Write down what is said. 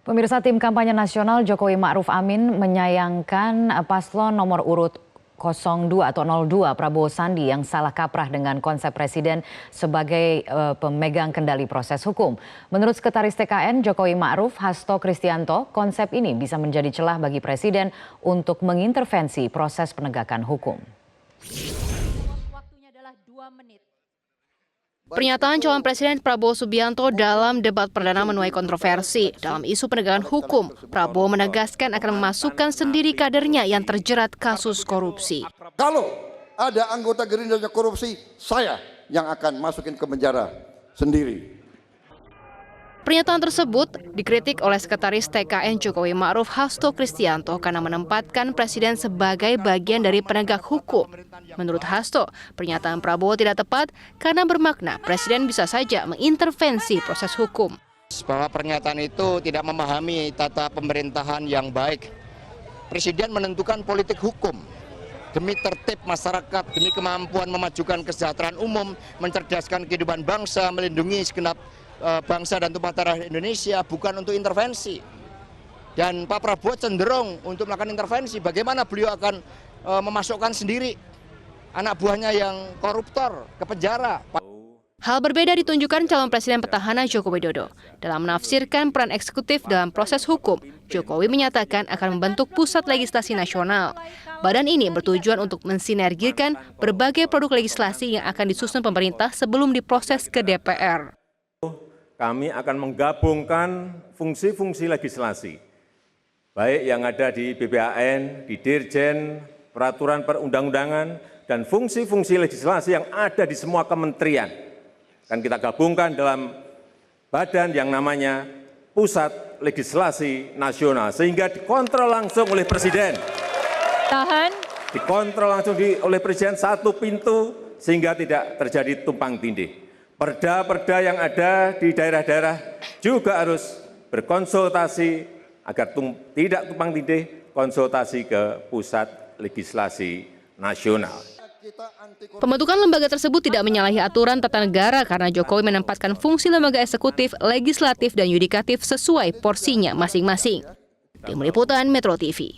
Pemirsa, tim kampanye nasional Jokowi Ma'ruf Amin menyayangkan paslon nomor urut 02 atau 02 Prabowo Sandi yang salah kaprah dengan konsep presiden sebagai pemegang kendali proses hukum. Menurut Sekretaris TKN Jokowi Ma'ruf Hasto Kristianto, konsep ini bisa menjadi celah bagi presiden untuk mengintervensi proses penegakan hukum. Waktunya adalah 2 menit. Pernyataan calon Presiden Prabowo Subianto dalam debat perdana menuai kontroversi. Dalam isu penegakan hukum, Prabowo menegaskan akan memasukkan sendiri kadernya yang terjerat kasus korupsi. Kalau ada anggota Gerindra yang korupsi, saya yang akan masukin ke penjara sendiri. Pernyataan tersebut dikritik oleh Sekretaris TKN Jokowi Ma'ruf Hasto Kristianto karena menempatkan Presiden sebagai bagian dari penegak hukum. Menurut Hasto, pernyataan Prabowo tidak tepat karena bermakna Presiden bisa saja mengintervensi proses hukum. Bahwa pernyataan itu tidak memahami tata pemerintahan yang baik. Presiden menentukan politik hukum demi tertib masyarakat, demi kemampuan memajukan kesejahteraan umum, mencerdaskan kehidupan bangsa, melindungi segenap bangsa dan tumpah darah Indonesia, bukan untuk intervensi. Dan Pak Prabowo cenderung untuk melakukan intervensi. Bagaimana beliau akan memasukkan sendiri anak buahnya yang koruptor ke penjara. Hal berbeda ditunjukkan calon Presiden petahana Joko Widodo. Dalam menafsirkan peran eksekutif dalam proses hukum, Jokowi menyatakan akan membentuk pusat legislasi nasional. Badan ini bertujuan untuk mensinergikan berbagai produk legislasi yang akan disusun pemerintah sebelum diproses ke DPR. Kami akan menggabungkan fungsi-fungsi legislasi, baik yang ada di BPAN, di Dirjen, peraturan perundang-undangan, dan fungsi-fungsi legislasi yang ada di semua kementerian. Akan kita gabungkan dalam badan yang namanya Pusat Legislasi Nasional, sehingga dikontrol langsung oleh Presiden. Dikontrol langsung oleh Presiden, satu pintu, sehingga tidak terjadi tumpang tindih. Perda-perda yang ada di daerah-daerah juga harus berkonsultasi agar tidak tumpang tindih, konsultasi ke Pusat Legislasi Nasional. Pembentukan lembaga tersebut tidak menyalahi aturan tata negara karena Jokowi menempatkan fungsi lembaga eksekutif, legislatif, dan yudikatif sesuai porsinya masing-masing. Tim Liputan Metro TV.